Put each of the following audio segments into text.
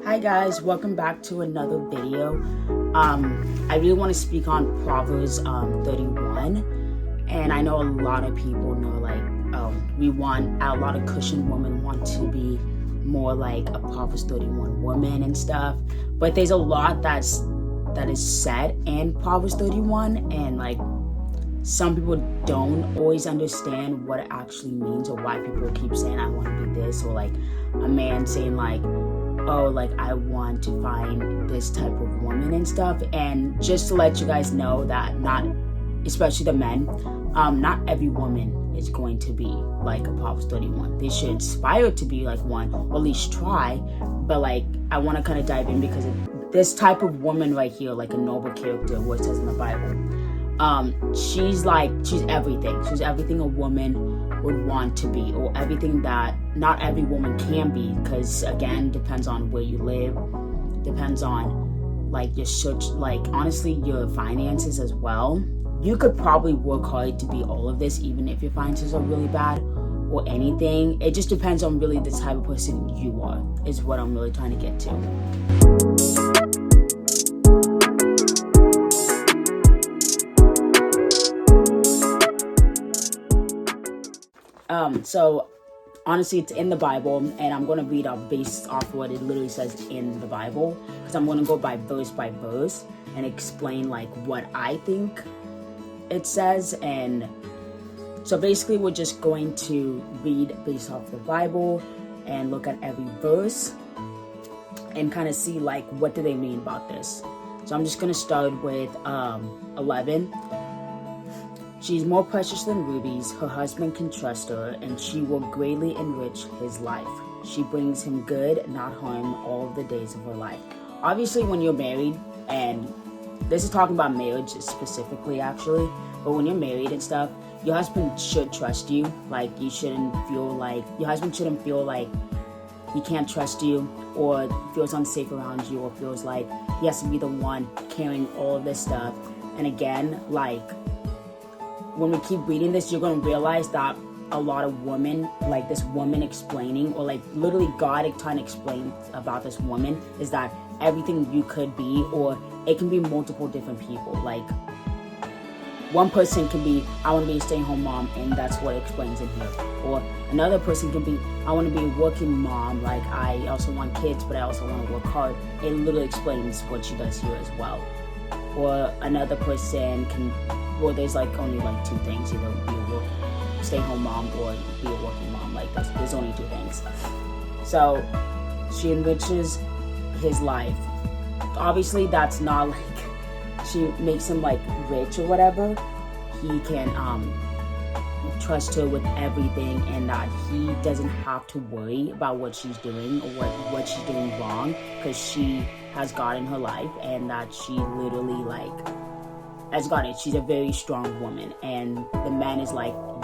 Hi guys, welcome back to another video. I really want to speak on Proverbs 31, and I know a lot of people know a lot of Christian women want to be more like a Proverbs 31 woman and stuff, but there's a lot that is said in Proverbs 31, and some people don't always understand what it actually means, or why people keep saying I want to be this, or a man saying I want to find this type of woman and stuff. And just to let you guys know that not, especially the men, not every woman is going to be like a Proverbs 31. They should aspire to be like one, or at least try. But I want to kind of dive in because this type of woman right here, like a noble character, what it says in the Bible. She's everything. She's everything a woman would want to be, or everything that not every woman can be, because again, depends on where you live, depends on honestly your finances as well. You could probably work hard to be all of this, even if your finances are really bad or anything. It just depends on really the type of person you are, is what I'm really trying to get to. So honestly, it's in the Bible, and I'm going to read off based off what it literally says in the Bible, because I'm going to go by verse and explain what I think it says. And so basically we're just going to read based off the Bible and look at every verse and kind of see what do they mean about this. So I'm just going to start with 11. She's more precious than rubies, her husband can trust her, and she will greatly enrich his life. She brings him good, not harm, all of the days of her life. Obviously, when you're married, and this is talking about marriage specifically actually, but when you're married and stuff, your husband should trust you. You shouldn't feel your husband shouldn't feel like he can't trust you, or feels unsafe around you, or feels like he has to be the one carrying all of this stuff. And again, when we keep reading this, you're going to realize that a lot of women, this woman explaining, or literally God trying to explain about this woman, is that everything you could be, or it can be multiple different people. One person can be, I want to be a stay-at-home mom, and that's what it explains in here. Or another person can be, I want to be a working mom, I also want kids, but I also want to work hard. It literally explains what she does here as well. Or another person can, well, there's only two things: either be a stay-at-home mom or be a working mom. There's only two things. So she enriches his life. Obviously, that's not she makes him rich or whatever. He can trust her with everything, and that he doesn't have to worry about what she's doing or what she's doing wrong, because she has God in her life, and that she literally has got it. She's a very strong woman, and the man is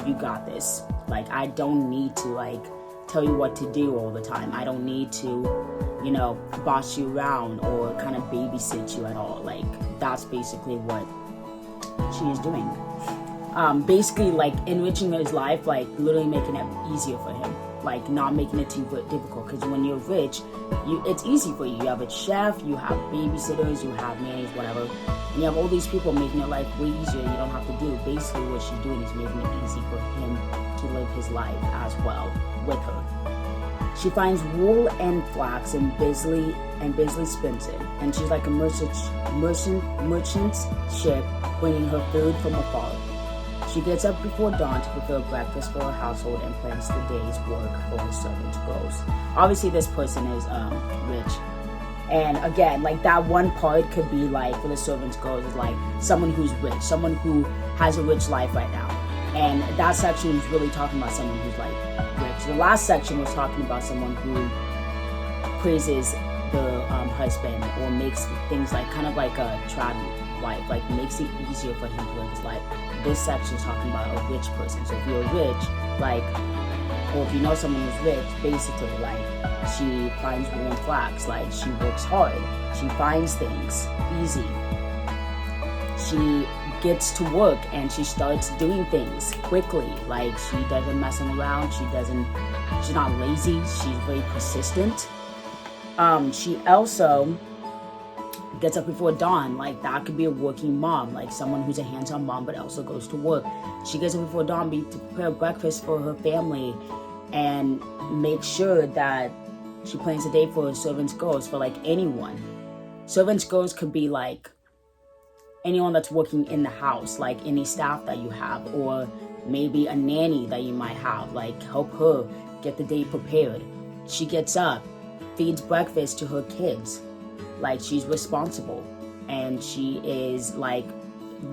you got this. I don't need to tell you what to do all the time. I don't need to boss you around or kind of babysit you at all. That's basically what she is doing. Basically enriching his life, literally making it easier for him, not making it too difficult, because when you're rich, it's easy for you. You have a chef, you have babysitters, you have nannies, whatever, and you have all these people making your life way easier. You don't have to do. Basically what she's doing is making it easy for him to live his life as well with her. She finds wool and flax and busily spins it, and she's like a merchant's ship bringing her food from afar. She gets up before dawn to prepare breakfast for her household and plans the day's work for her servant girls. Obviously, this person is rich. And again, that one part could be for the servant's girls is someone who's rich, someone who has a rich life right now. And that section is really talking about someone who's rich. The last section was talking about someone who praises the husband, or makes things kind of a trad life, makes it easier for him to live his life. This section is talking about a rich person. So if you're rich, or if you know someone who's rich, basically she finds wool and flax, she works hard, she finds things easy, she gets to work and she starts doing things quickly. She doesn't messing around, she's not lazy, she's very persistent. She also gets up before dawn. Like, that could be a working mom, like someone who's a hands-on mom but also goes to work. She gets up before dawn to prepare breakfast for her family and make sure that she plans a day for servants' girls, for like anyone. Servants' girls could be like anyone that's working in the house, like any staff that you have, or maybe a nanny that you might have, like help her get the day prepared. She gets up, feeds breakfast to her kids, like she's responsible, and she is like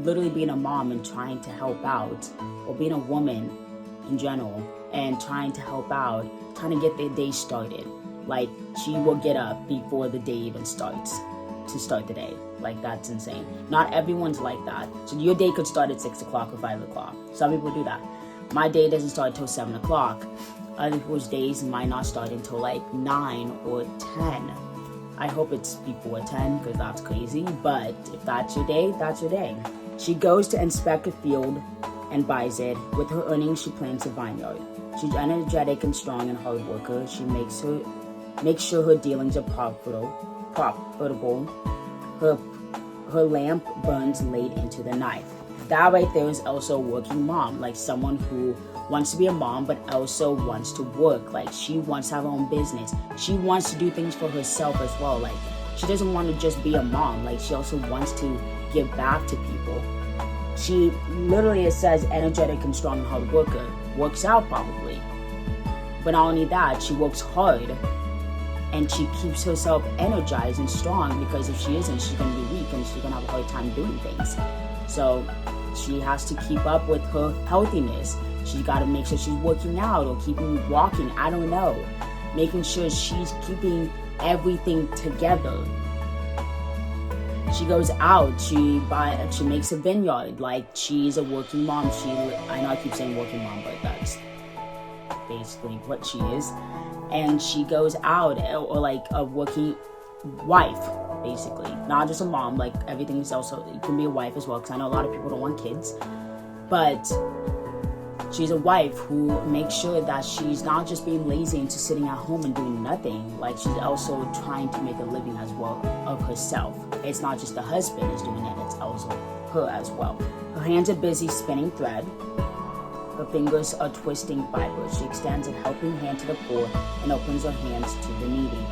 literally being a mom and trying to help out, or being a woman in general and trying to help out, trying to get their day started. Like, she will get up before the day even starts to start the day. Like, that's insane. Not everyone's like that. So your day could start at 6 o'clock or 5 o'clock. Some people do that. My day doesn't start until 7 o'clock. Other people's days might not start until like 9 or 10. I hope it's before 10, because that's crazy. But if that's your day, that's your day. She goes to inspect a field and buys it. With her earnings, she plants a vineyard. She's energetic and strong and hard worker. She makes sure her dealings are profitable. Her lamp burns late into the night. That right there is also a working mom, like someone who wants to be a mom but also wants to work. Like, she wants to have her own business. She wants to do things for herself as well. Like, she doesn't want to just be a mom. Like, she also wants to give back to people. She literally, it says energetic and strong and hard worker. Works out probably. But not only that, she works hard and she keeps herself energized and strong, because if she isn't, she's going to be weak and she's going to have a hard time doing things. So she has to keep up with her healthiness. She's got to make sure she's working out or keeping walking. I don't know. Making sure she's keeping everything together. She goes out, she makes a vineyard. Like, she's a working mom. I know I keep saying working mom, but that's basically what she is. And she goes out, or like a working wife, basically. Not just a mom, like everything is also, it can be a wife as well, because I know a lot of people don't want kids. But she's a wife who makes sure that she's not just being lazy and just sitting at home and doing nothing. Like, she's also trying to make a living as well of herself. It's not just the husband is doing it, it's also her as well. Her hands are busy spinning thread. Her fingers are twisting fibers. She extends a helping hand to the poor and opens her hands to the needy.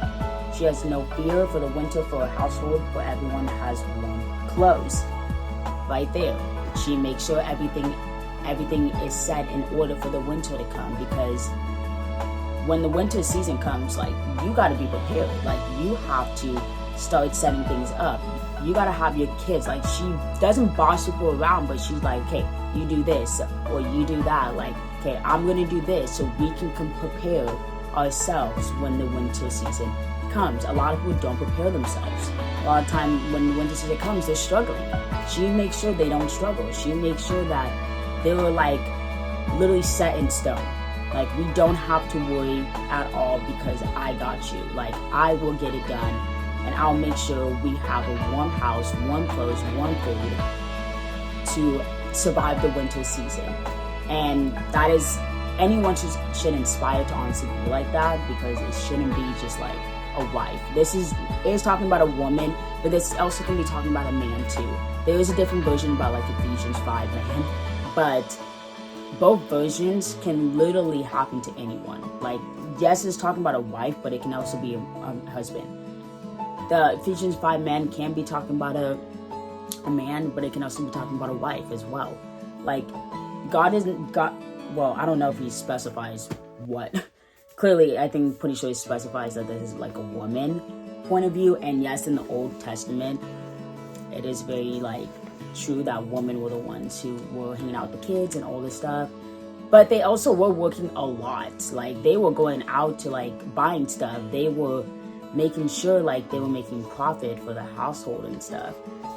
She has no fear for the winter for her household, for everyone has warm clothes. Right there. She makes sure everything is set in order for the winter to come, because when the winter season comes, like, you got to be prepared. Like, you have to start setting things up. You got to have your kids. Like, she doesn't boss people around, but she's like, okay, you do this or you do that. Like, okay, I'm going to do this so we can prepare ourselves when the winter season comes. A lot of people don't prepare themselves. A lot of time when the winter season comes, they're struggling. She makes sure they don't struggle. She makes sure that they were like literally set in stone. Like, we don't have to worry at all, because I got you. Like, I will get it done, and I'll make sure we have a warm house, warm clothes, warm food to survive the winter season. And that is, anyone should inspire to honestly be like that, because it shouldn't be just like a wife. This is talking about a woman, but this also can be talking about a man too. There is a different version about like Ephesians 5 man, but both versions can literally happen to anyone. Like, yes, it's talking about a wife, but it can also be a husband. The Ephesians 5 man can be talking about a man, but it can also be talking about a wife as well. Like, well, I don't know if he specifies what. Clearly, I think pretty sure he specifies that this is like a woman point of view. And yes, in the Old Testament, it is very like true that women were the ones who were hanging out with the kids and all this stuff. But they also were working a lot. Like, they were going out to like buying stuff. They were making sure like they were making profit for the household and stuff.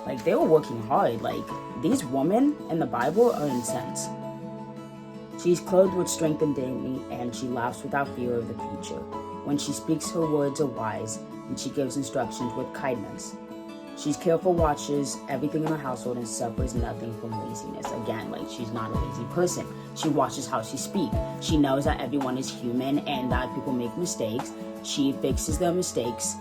Like, they were working hard. Like, these women in the Bible are intense. She's clothed with strength and dignity, and she laughs without fear of the future. When she speaks, her words are wise, and she gives instructions with kindness. She's careful, watches everything in her household, and suffers nothing from laziness. Again, like, she's not a lazy person. She watches how she speaks. She knows that everyone is human and that people make mistakes, she fixes their mistakes.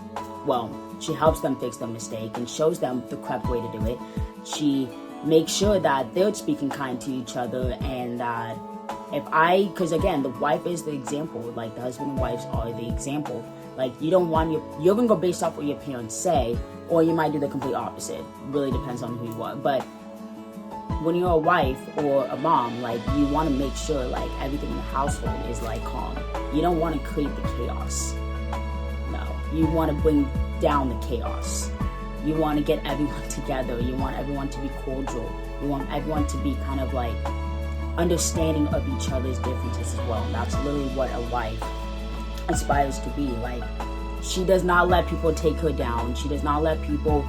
Well, she helps them fix their mistake and shows them the correct way to do it. She makes sure that they're speaking kind to each other, and that because again, the wife is the example. Like, the husband and wives are the example. Like, you're gonna go based off what your parents say, or you might do the complete opposite. Really depends on who you are. But when you're a wife or a mom, like, you want to make sure like everything in the household is like calm. You don't want to create the chaos. No, you want to bring down the chaos. You want to get everyone together. You want everyone to be cordial. You want everyone to be kind of like understanding of each other's differences as well. And that's literally what a wife aspires to be. Like, she does not let people take her down. She does not let people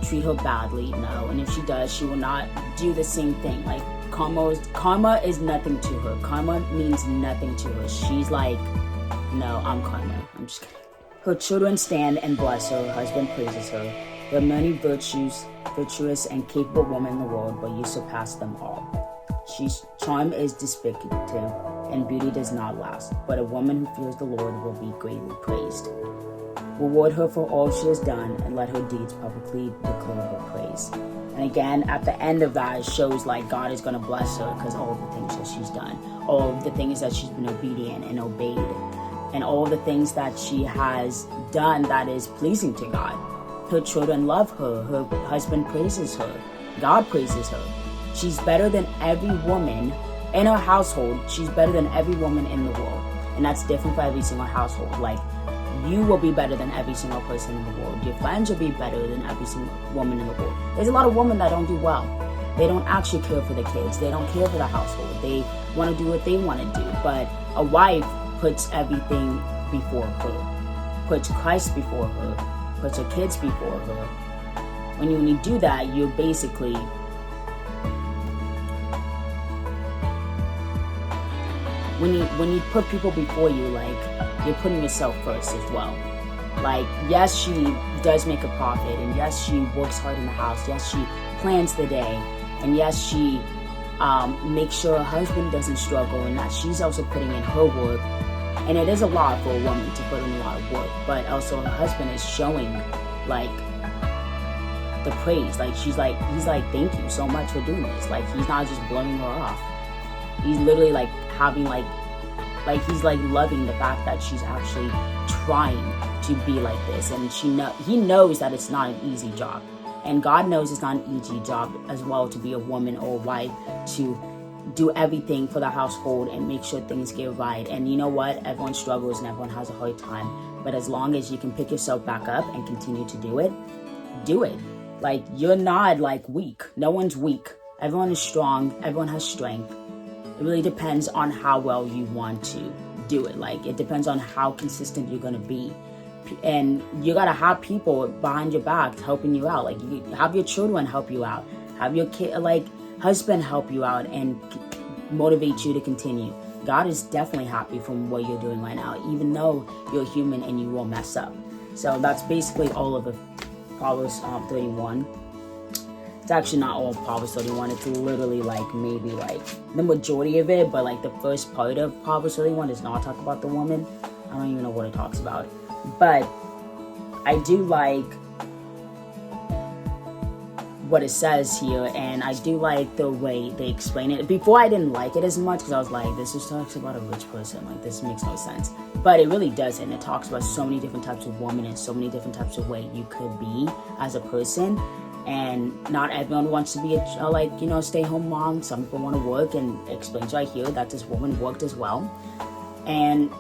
treat her badly. No. And if she does, she will not do the same thing. Like, karma is nothing to her. Karma means nothing to her. She's like, no, I'm karma. I'm just kidding. Her children stand and bless her. Her husband praises her. There are many virtuous and capable women in the world, but you surpass them all. Charm is deceptive, and beauty does not last, but a woman who fears the Lord will be greatly praised. Reward her for all she has done, and let her deeds publicly declare her praise. And again, at the end of that, it shows like God is going to bless her because all of the things that she's done, all of the things that she's been obedient and obeyed, and all of the things that she has done that is pleasing to God. Her children love her. Her husband praises her. God praises her. She's better than every woman in her household. She's better than every woman in the world. And that's different for every single household. Like, you will be better than every single person in the world. Your friends will be better than every single woman in the world. There's a lot of women that don't do well. They don't actually care for the kids. They don't care for the household. They want to do what they want to do. But a wife puts everything before her, puts Christ before her, puts her kids before her. When you do that, you're basically when you put people before you, like, you're putting yourself first as well. Like, yes, she does make a profit, and yes, she works hard in the house, yes, she plans the day, and yes, she makes sure her husband doesn't struggle, and that she's also putting in her work. And it is a lot for a woman to put in a lot of work, but also her husband is showing like the praise. Like, he's like, thank you so much for doing this. Like, he's not just blowing her off. He's literally like having like he's like loving the fact that she's actually trying to be like this, and he knows that it's not an easy job, and God knows it's not an easy job as well to be a woman or a wife, to do everything for the household and make sure things get right. And you know what? Everyone struggles and everyone has a hard time, but as long as you can pick yourself back up and continue to do it. Like, you're not like weak. No one's weak. Everyone is strong. Everyone has strength. It really depends on how well you want to do it. Like, it depends on how consistent you're going to be. And you got to have people behind your back helping you out. Like, you have your children help you out. Have your husband help you out and motivate you to continue. God is definitely happy from what you're doing right now, even though you're human and you will mess up. So that's basically all of the Proverbs 31. It's actually not all Proverbs 31. It's literally like maybe like the majority of it, but like the first part of Proverbs 31 does not talk about the woman. I don't even know what it talks about. But I do like what it says here, and I do like the way they explain it. Before, I didn't like it as much because I was like, this just talks about a rich person. Like, this makes no sense. But it really doesn't. It talks about so many different types of women and so many different types of way you could be as a person. And not everyone wants to be a stay-home mom. Some people want to work, and it explains right here that this woman worked as well. And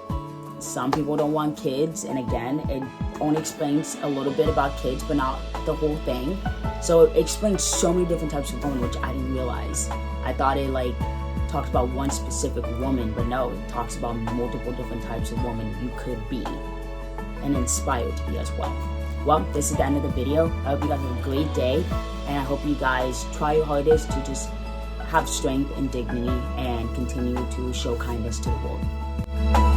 some people don't want kids, and again, it only explains a little bit about kids, but not the whole thing. So it explains so many different types of women, which I didn't realize. I thought it talked about one specific woman, but no, it talks about multiple different types of women you could be and inspired to be as well. Well, this is the end of the video. I hope you guys have a great day, and I hope you guys try your hardest to just have strength and dignity and continue to show kindness to the world.